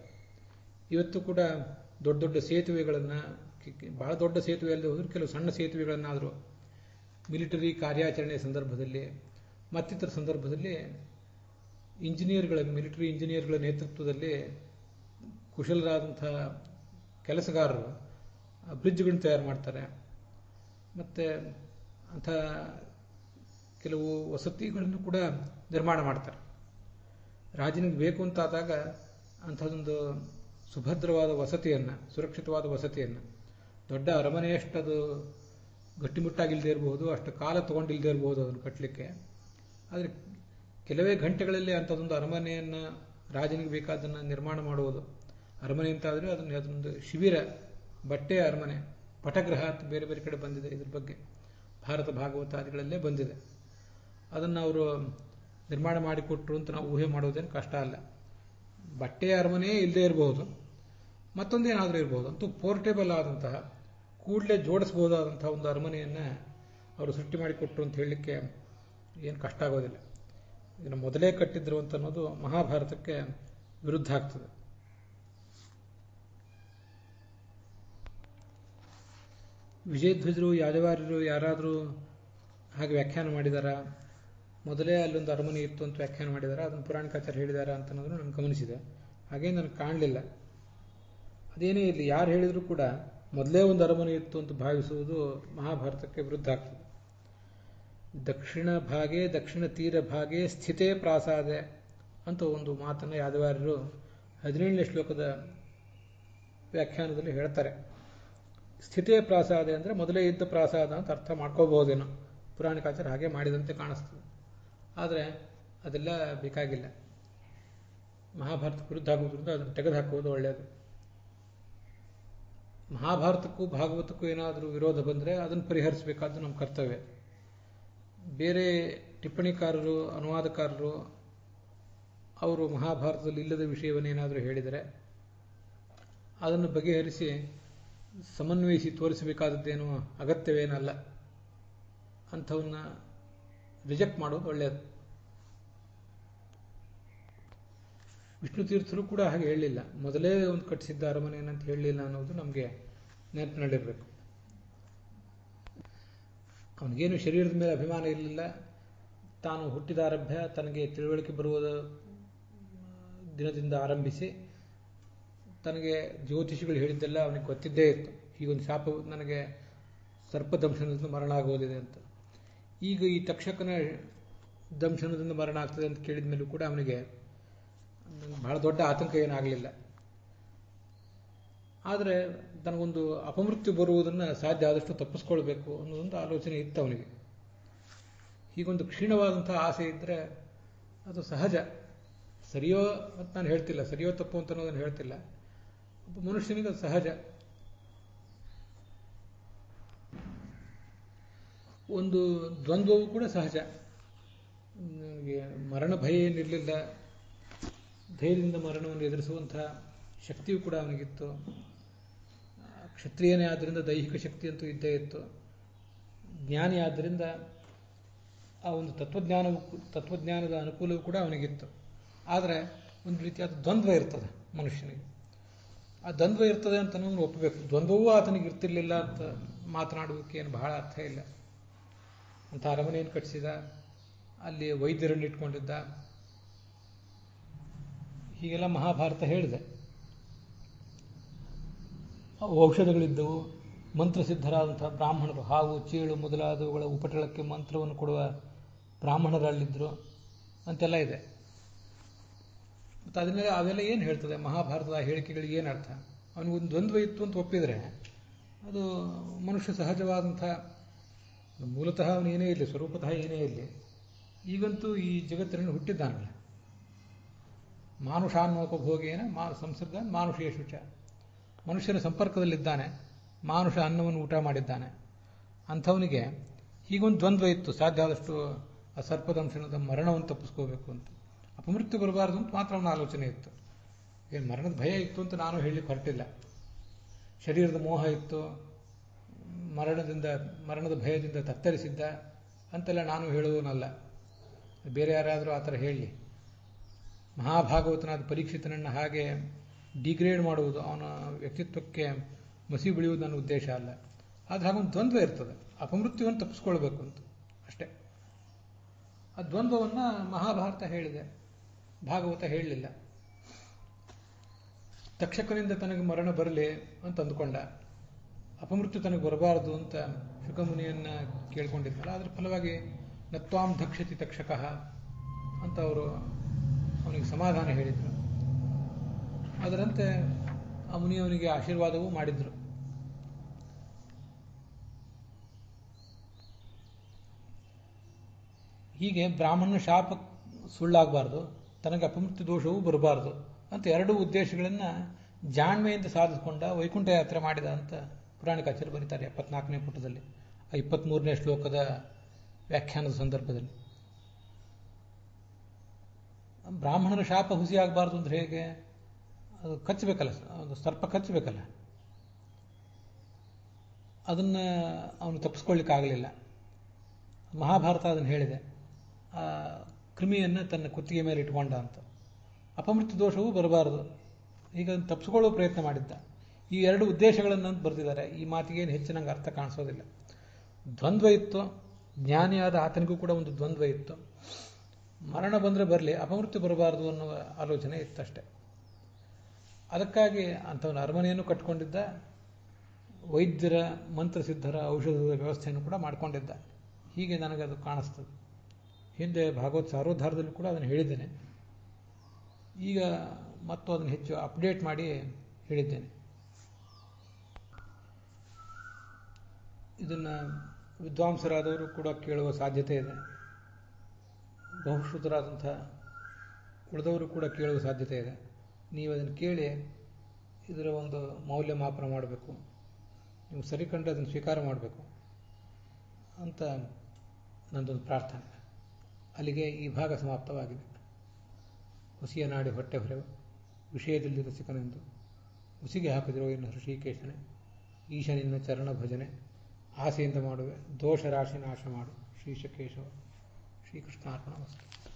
ಇವತ್ತು ಕೂಡ ದೊಡ್ಡ ದೊಡ್ಡ ಸೇತುವೆಗಳನ್ನು, ಬಹಳ ದೊಡ್ಡ ಸೇತುವೆ ಅಲ್ಲದೆ ಹೋದ್ರೆ ಕೆಲವು ಸಣ್ಣ ಸೇತುವೆಗಳನ್ನಾದರೂ ಮಿಲಿಟರಿ ಕಾರ್ಯಾಚರಣೆ ಸಂದರ್ಭದಲ್ಲಿ ಮತ್ತಿತರ ಸಂದರ್ಭದಲ್ಲಿ ಮಿಲಿಟರಿ ಇಂಜಿನಿಯರ್ಗಳ ನೇತೃತ್ವದಲ್ಲಿ ಕುಶಲರಾದಂಥ ಕೆಲಸಗಾರರು ಬ್ರಿಡ್ಜ್ಗಳನ್ನ ತಯಾರು ಮಾಡ್ತಾರೆ. ಮತ್ತು ಅಂಥ ಕೆಲವು ವಸತಿಗಳನ್ನು ಕೂಡ ನಿರ್ಮಾಣ ಮಾಡ್ತಾರೆ. ರಾಜನಿಗೆ ಬೇಕು ಅಂತಾದಾಗ ಅಂಥದ್ದೊಂದು ಸುಭದ್ರವಾದ ವಸತಿಯನ್ನು, ಸುರಕ್ಷಿತವಾದ ವಸತಿಯನ್ನು, ದೊಡ್ಡ ಅರಮನೆಯಷ್ಟು ಅದು ಗಟ್ಟಿಮುಟ್ಟಾಗಿಲ್ಲದೆ ಇರಬಹುದು, ಅಷ್ಟು ಕಾಲ ತೊಗೊಂಡಿಲ್ಲದೆ ಇರಬಹುದು ಅದನ್ನು ಕಟ್ಟಲಿಕ್ಕೆ. ಆದರೆ ಕೆಲವೇ ಗಂಟೆಗಳಲ್ಲಿ ಅಂಥದ್ದೊಂದು ಅರಮನೆಯನ್ನು ರಾಜನಿಗೆ ಬೇಕಾದನ್ನು ನಿರ್ಮಾಣ ಮಾಡುವುದು. ಅರಮನೆ ಅಂತಾದರೆ ಅದೊಂದು ಶಿಬಿರ, ಬಟ್ಟೆಯ ಅರಮನೆ, ಪಟಗ್ರಹ ಅಂತ ಬೇರೆ ಬೇರೆ ಕಡೆ ಬಂದಿದೆ. ಇದ್ರ ಬಗ್ಗೆ ಭಾರತ ಭಾಗವತಾದಿಗಳಲ್ಲೇ ಬಂದಿದೆ. ಅದನ್ನು ಅವರು ನಿರ್ಮಾಣ ಮಾಡಿಕೊಟ್ರು ಅಂತ ನಾವು ಊಹೆ ಮಾಡೋದೇನು ಕಷ್ಟ ಅಲ್ಲ. ಬಟ್ಟೆಯ ಅರಮನೆಯೇ ಇಲ್ಲದೆ ಇರಬಹುದು, ಮತ್ತೊಂದೇನಾದರೂ ಇರಬಹುದು. ಅಂತೂ ಪೋರ್ಟೇಬಲ್ ಆದಂತಹ, ಕೂಡಲೇ ಜೋಡಿಸಬಹುದಾದಂತಹ ಒಂದು ಅರಮನೆಯನ್ನು ಅವರು ಸೃಷ್ಟಿ ಮಾಡಿಕೊಟ್ರು ಅಂತ ಹೇಳಲಿಕ್ಕೆ ಏನು ಕಷ್ಟ ಆಗೋದಿಲ್ಲ. ಇದನ್ನು ಮೊದಲೇ ಕಟ್ಟಿದ್ರು ಅಂತ ಅನ್ನೋದು ಮಹಾಭಾರತಕ್ಕೆ ವಿರುದ್ಧ ಆಗ್ತದೆ. ವಿಜಯಧ್ವಜರು, ಯಾದವಾರ್ಯರು ಯಾರಾದರೂ ಹಾಗೆ ವ್ಯಾಖ್ಯಾನ ಮಾಡಿದಾರಾ? ಮೊದಲೇ ಅಲ್ಲೊಂದು ಅರಮನೆ ಇತ್ತು ಅಂತ ವ್ಯಾಖ್ಯಾನ ಮಾಡಿದಾರ, ಅದನ್ನು ಪುರಾಣಿಕಾಚಾರ್ಯ ಹೇಳಿದಾರ ಅಂತ ಅನ್ನೋದು ನಾನು ಗಮನಿಸಿದೆ. ಹಾಗೇನು ನನಗೆ ಕಾಣಲಿಲ್ಲ. ಅದೇನೇ ಇರಲಿ, ಯಾರು ಹೇಳಿದರೂ ಕೂಡ ಮೊದಲೇ ಒಂದು ಅರಮನೆ ಇತ್ತು ಅಂತ ಭಾವಿಸುವುದು ಮಹಾಭಾರತಕ್ಕೆ ವಿರುದ್ಧ ಆಗ್ತದೆ. ದಕ್ಷಿಣ ಭಾಗೆ, ದಕ್ಷಿಣ ತೀರ ಭಾಗೆ ಸ್ಥಿತೇ ಪ್ರಾಸಾದೆ ಅಂತ ಒಂದು ಮಾತನ್ನು ಯಾದವಾರ್ಯರು 17ನೇ ಶ್ಲೋಕದ ವ್ಯಾಖ್ಯಾನದಲ್ಲಿ ಹೇಳ್ತಾರೆ. ಸ್ಥಿತೇ ಪ್ರಾಸಾದೆ ಅಂದರೆ ಮೊದಲೇ ಇದ್ದ ಪ್ರಾಸಾದ ಅಂತ ಅರ್ಥ ಮಾಡ್ಕೋಬಹುದೇನೋ. ಪುರಾಣಿಕಾಚಾರ್ಯ ಹಾಗೆ ಮಾಡಿದಂತೆ ಕಾಣಿಸ್ತದೆ. ಆದರೆ ಅದೆಲ್ಲ ಬೇಕಾಗಿಲ್ಲ. ಮಹಾಭಾರತ ವಿರುದ್ಧ ಆಗುವುದರಿಂದ ಅದನ್ನು ತೆಗೆದುಹಾಕುವುದು ಒಳ್ಳೆಯದು. ಮಹಾಭಾರತಕ್ಕೂ ಭಾಗವತಕ್ಕೂ ಏನಾದರೂ ವಿರೋಧ ಬಂದರೆ ಅದನ್ನು ಪರಿಹರಿಸಬೇಕಾದ್ದು ನಮ್ಮ ಕರ್ತವ್ಯ. ಬೇರೆ ಟಿಪ್ಪಣಿಕಾರರು, ಅನುವಾದಕಾರರು ಅವರು ಮಹಾಭಾರತದಲ್ಲಿ ಇಲ್ಲದ ವಿಷಯವನ್ನೇನಾದರೂ ಹೇಳಿದರೆ ಅದನ್ನು ಬಗೆಹರಿಸಿ ಸಮನ್ವಯಿಸಿ ತೋರಿಸಬೇಕಾದದ್ದೇನು ಅಗತ್ಯವೇನಲ್ಲ. ಅಂಥವನ್ನ ರಿಜೆಕ್ಟ್ ಮಾಡೋದು ಒಳ್ಳೆಯದು. ವಿಷ್ಣು ತೀರ್ಥರು ಕೂಡ ಹಾಗೆ ಹೇಳಲಿಲ್ಲ. ಮೊದಲೇ ಒಂದು ಕಟ್ಟಿಸಿದ್ದ ಅರಮನೆಯನ್ನಂತ ಹೇಳಲಿಲ್ಲ ಅನ್ನೋದು ನಮಗೆ ನೆನಪಿನಲ್ಲಿರಬೇಕು. ಅವನಿಗೇನು ಶರೀರದ ಮೇಲೆ ಅಭಿಮಾನ ಇರಲಿಲ್ಲ. ತಾನು ಹುಟ್ಟಿದಾರಭ್ಯ ತನಗೆ ತಿಳುವಳಿಕೆ ಬರುವ ದಿನದಿಂದ ಆರಂಭಿಸಿ ತನಗೆ ಜ್ಯೋತಿಷಿಗಳು ಹೇಳಿದ್ದೆಲ್ಲ ಅವನಿಗೆ ಗೊತ್ತಿದ್ದೇ ಇತ್ತು. ಹೀಗೊಂದು ಶಾಪ ನನಗೆ ಸರ್ಪದಂಶನದಿಂದ ಮರಣ ಆಗೋದಿದೆ ಅಂತ. ಈಗ ಈ ತಕ್ಷಕನ ದಂಶನದಿಂದ ಮರಣ ಆಗ್ತದೆ ಅಂತ ಕೇಳಿದ ಮೇಲೂ ಕೂಡ ಅವನಿಗೆ ಬಹಳ ದೊಡ್ಡ ಆತಂಕ ಏನಾಗಲಿಲ್ಲ. ಆದರೆ ತನಗೊಂದು ಅಪಮೃತ್ಯು ಬರುವುದನ್ನು ಸಾಧ್ಯ ಆದಷ್ಟು ತಪ್ಪಿಸ್ಕೊಳ್ಬೇಕು ಅನ್ನೋದೊಂದು ಆಲೋಚನೆ ಇತ್ತು ಅವನಿಗೆ. ಹೀಗೊಂದು ಕ್ಷೀಣವಾದಂಥ ಆಸೆ ಇದ್ದರೆ ಅದು ಸಹಜ. ಸರಿಯೋ ಅಂತ ನಾನು ಹೇಳ್ತಿಲ್ಲ, ಸರಿಯೋ ತಪ್ಪು ಅಂತ ಅನ್ನೋದನ್ನು ಹೇಳ್ತಿಲ್ಲ. ಒಬ್ಬ ಮನುಷ್ಯನಿಗೆ ಅದು ಸಹಜ. ಒಂದು ದ್ವಂದ್ವವು ಕೂಡ ಸಹಜ. ಮರಣ ಭಯ ಏನಿರಲಿಲ್ಲ, ಧೈರ್ಯದಿಂದ ಮರಣವನ್ನು ಎದುರಿಸುವಂಥ ಶಕ್ತಿಯೂ ಕೂಡ ಅವನಿಗಿತ್ತು. ಕ್ಷತ್ರಿಯನೇ ಆದ್ದರಿಂದ ದೈಹಿಕ ಶಕ್ತಿ ಅಂತೂ ಇದ್ದೇ ಇತ್ತು. ಜ್ಞಾನಿ ಆದ್ದರಿಂದ ಆ ಒಂದು ತತ್ವಜ್ಞಾನದ ಅನುಕೂಲವೂ ಕೂಡ ಅವನಿಗಿತ್ತು. ಆದರೆ ಒಂದು ರೀತಿಯಾದ ದ್ವಂದ್ವ ಇರ್ತದೆ ಮನುಷ್ಯನಿಗೆ. ಆ ದ್ವಂದ್ವ ಇರ್ತದೆ ಅಂತ ನಾವು ಒಪ್ಪಬೇಕು. ದ್ವಂದ್ವವೂ ಆತನಿಗೆ ಇರ್ತಿರ್ಲಿಲ್ಲ ಅಂತ ಮಾತನಾಡುವುದಕ್ಕೆ ಏನು ಬಹಳ ಅರ್ಥ ಇಲ್ಲ. ಅಂತ ಅರಮನೆಯನ್ನು ಕಟ್ಟಿಸಿದ, ಅಲ್ಲಿ ವೈದ್ಯರನ್ನು ಇಟ್ಕೊಂಡಿದ್ದ, ಹೀಗೆಲ್ಲ ಮಹಾಭಾರತ ಹೇಳಿದೆ. ಔಷಧಗಳಿದ್ದವು, ಮಂತ್ರಸಿದ್ಧರಾದಂತಹ ಬ್ರಾಹ್ಮಣರು, ಹಾವು ಚೇಳು ಮೊದಲಾದವುಗಳ ಉಪಟಳಕ್ಕೆ ಮಂತ್ರವನ್ನು ಕೊಡುವ ಬ್ರಾಹ್ಮಣರಲ್ಲಿದ್ದರು ಅಂತೆಲ್ಲ ಇದೆ. ಮತ್ತು ಅವೆಲ್ಲ ಏನು ಹೇಳ್ತದೆ ಮಹಾಭಾರತದ ಹೇಳಿಕೆಗಳಿಗೆ ಏನು ಅರ್ಥ? ಅವನಿಗೊಂದು ದ್ವಂದ್ವ ಇತ್ತು ಅಂತ ಒಪ್ಪಿದರೆ ಅದು ಮನುಷ್ಯ ಸಹಜವಾದಂಥ, ಮೂಲತಃ ಅವನು ಏನೇ ಇರಲಿ, ಸ್ವರೂಪತಃ ಏನೇ ಇರಲಿ, ಈಗಂತೂ ಈ ಜಗತ್ತಿನಲ್ಲಿ ಹುಟ್ಟಿದ್ದಾನಲ್ಲ. ಮಾನುಷಾನ್ನೋಪಭೋಗೇನ ಸಂಸರ್ಗ ಮಾನುಷೇಶು ಚ. ಮನುಷ್ಯನ ಸಂಪರ್ಕದಲ್ಲಿದ್ದಾನೆ, ಮಾನುಷ ಅನ್ನವನ್ನು ಊಟ ಮಾಡಿದ್ದಾನೆ. ಅಂಥವನಿಗೆ ಹೀಗೊಂದು ದ್ವಂದ್ವ ಇತ್ತು. ಸಾಧ್ಯ ಆದಷ್ಟು ಆ ಸರ್ಪದಂಶನದ ಮರಣವನ್ನು ತಪ್ಪಿಸ್ಕೋಬೇಕು ಅಂತ, ಅಪಮೃತ್ಯು ಬರಬಾರದು ಅಂತ ಮಾತ್ರ ಅವನ ಆಲೋಚನೆ ಇತ್ತು. ಏನು ಮರಣದ ಭಯ ಇತ್ತು ಅಂತ ನಾನು ಹೇಳಲಿಕ್ಕೆ ಹೊರಟಿಲ್ಲ. ಶರೀರದ ಮೋಹ ಇತ್ತು, ಮರಣದ ಭಯದಿಂದ ತತ್ತರಿಸಿದ್ದ ಅಂತೆಲ್ಲ ನಾನು ಹೇಳುವನಲ್ಲ. ಬೇರೆ ಯಾರಾದರೂ ಆ ಥರ ಹೇಳಲಿ. ಮಹಾಭಾಗವತನಾದ ಪರೀಕ್ಷಿತನನ್ನು ಹಾಗೆ ಡಿಗ್ರೇಡ್ ಮಾಡುವುದು, ಅವನ ವ್ಯಕ್ತಿತ್ವಕ್ಕೆ ಮಸಿ ಬೆಳೆಯುವುದು ನನ್ನ ಉದ್ದೇಶ ಅಲ್ಲ. ಆದರೆ ಹಾಗೊಂದು ದ್ವಂದ್ವ ಇರ್ತದೆ, ಅಪಮೃತ್ಯುವನ್ನು ತಪ್ಪಿಸ್ಕೊಳ್ಬೇಕು ಅಂತ ಅಷ್ಟೇ. ಆ ದ್ವಂದ್ವವನ್ನು ಮಹಾಭಾರತ ಹೇಳಿದೆ, ಭಾಗವತ ಹೇಳಲಿಲ್ಲ. ತಕ್ಷಕನಿಂದ ತನಗೆ ಮರಣ ಬರಲಿ ಅಂತ ಅಂದುಕೊಂಡ, ಅಪಮೃತ್ಯು ತನಗೆ ಬರಬಾರದು ಅಂತ ಶುಕಮುನಿಯನ್ನು ಕೇಳ್ಕೊಂಡಿದ್ದಲ್ಲ. ಅದರ ಫಲವಾಗಿ ನತ್ವಾಂ ಧಕ್ಷತಿ ತಕ್ಷಕಃ ಅಂತ ಅವರು ಅವನಿಗೆ ಸಮಾಧಾನ ಹೇಳಿದರು. ಅದರಂತೆ ಆ ಮುನಿಯವನಿಗೆ ಆಶೀರ್ವಾದವೂ ಮಾಡಿದರು. ಹೀಗೆ ಬ್ರಾಹ್ಮಣನ ಶಾಪ ಸುಳ್ಳಾಗಬಾರ್ದು, ತನಗೆ ಅಪಮೃತ್ಯು ದೋಷವೂ ಬರಬಾರ್ದು ಅಂತ ಎರಡೂ ಉದ್ದೇಶಗಳನ್ನು ಜಾಣ್ಮೆಯಿಂದ ಸಾಧಿಸಿಕೊಂಡ ವೈಕುಂಠ ಯಾತ್ರೆ ಮಾಡಿದ ಅಂತ ಪುರಾಣಿಕಾಚಾರ್ಯರು ಬರೀತಾರೆ 74ನೇ ಪುಟದಲ್ಲಿ, 23ನೇ ಶ್ಲೋಕದ ವ್ಯಾಖ್ಯಾನದ ಸಂದರ್ಭದಲ್ಲಿ. ಬ್ರಾಹ್ಮಣನ ಶಾಪ ಹುಸಿಯಾಗಬಾರ್ದು ಅಂದ್ರೆ ಹೇಗೆ? ಅದು ಕಚ್ಚಬೇಕಲ್ಲ, ಅದು ಸರ್ಪ ಕಚ್ಚಬೇಕಲ್ಲ, ಅದನ್ನು ಅವನು ತಪ್ಪಿಸ್ಕೊಳ್ಳಿಕ್ಕಾಗಲಿಲ್ಲ. ಮಹಾಭಾರತ ಅದನ್ನು ಹೇಳಿದೆ. ಆ ಕ್ರಿಮಿಯನ್ನು ತನ್ನ ಕುತ್ತಿಗೆ ಮೇಲೆ ಇಟ್ಕೊಂಡ ಅಂತ. ಅಪಮೃತ್ಯು ದೋಷವೂ ಬರಬಾರದು, ಈಗ ತಪ್ಪಿಸ್ಕೊಳ್ಳೋ ಪ್ರಯತ್ನ ಮಾಡಿದ್ದ. ಈ ಎರಡು ಉದ್ದೇಶಗಳನ್ನು ಬರೆದಿದ್ದಾರೆ. ಈ ಮಾತಿಗೇನು ಹೆಚ್ಚು ನಂಗೆ ಅರ್ಥ ಕಾಣಿಸೋದಿಲ್ಲ. ದ್ವಂದ್ವ ಇತ್ತು, ಜ್ಞಾನಿಯಾದ ಆತನಿಗೂ ಕೂಡ ಒಂದು ದ್ವಂದ್ವ ಇತ್ತು. ಮರಣ ಬಂದರೆ ಬರಲಿ, ಅಪಮೃತ್ಯು ಬರಬಾರದು ಅನ್ನುವ ಆಲೋಚನೆ ಇತ್ತಷ್ಟೆ. ಅದಕ್ಕಾಗಿ ಅಂಥವನ ಅರಮನೆಯನ್ನು ಕಟ್ಕೊಂಡಿದ್ದ, ವೈದ್ಯರ ಮಂತ್ರಸಿದ್ಧರ ಔಷಧದ ವ್ಯವಸ್ಥೆಯನ್ನು ಕೂಡ ಮಾಡಿಕೊಂಡಿದ್ದ. ಹೀಗೆ ನನಗದು ಕಾಣಿಸ್ತದೆ. ಹಿಂದೆ ಭಾಗವತ್ ಸಾರೋದ್ಧಾರದಲ್ಲಿ ಕೂಡ ಅದನ್ನು ಹೇಳಿದ್ದೇನೆ. ಈಗ ಮತ್ತು ಅದನ್ನು ಹೆಚ್ಚು ಅಪ್ಡೇಟ್ ಮಾಡಿ ಹೇಳಿದ್ದೇನೆ. ಇದನ್ನು ವಿದ್ವಾಂಸರಾದವರು ಕೂಡ ಕೇಳುವ ಸಾಧ್ಯತೆ ಇದೆ. ಬಹುಶ್ರುತರಾದಂಥ ಉಳಿದವರು ಕೂಡ ಕೇಳುವ ಸಾಧ್ಯತೆ ಇದೆ. ನೀವು ಅದನ್ನು ಕೇಳಿ ಇದರ ಒಂದು ಮೌಲ್ಯಮಾಪನ ಮಾಡಬೇಕು. ನೀವು ಸರಿ ಕಂಡ್ರೆ ಅದನ್ನು ಸ್ವೀಕಾರ ಮಾಡಬೇಕು ಅಂತ ನನ್ನದೊಂದು ಪ್ರಾರ್ಥನೆ. ಅಲ್ಲಿಗೆ ಈ ಭಾಗ ಸಮಾಪ್ತವಾಗಿದೆ. ಹುಸಿಯ ನಾಡಿ ಹೊಟ್ಟೆ ಹೊರೆವ ವಿಷಯದಲ್ಲಿ ರಸಿಕನೆಂದು ಉಸಿಗೆ ಹಾಕಿದಿರೋ ಇನ್ನು ಹೃಷಿಕೇಶನೆ, ಈಶ ನಿನ್ನ ಚರಣ ಭಜನೆ ಆಸೆಯಿಂದ ಮಾಡುವೆ, ದೋಷ ರಾಶಿ ನಾಶ ಮಾಡು ಶ್ರೀಶಕೇಶವ. ಶ್ರೀಕೃಷ್ಣಾರ್ಪಣ ವಸ್ತು.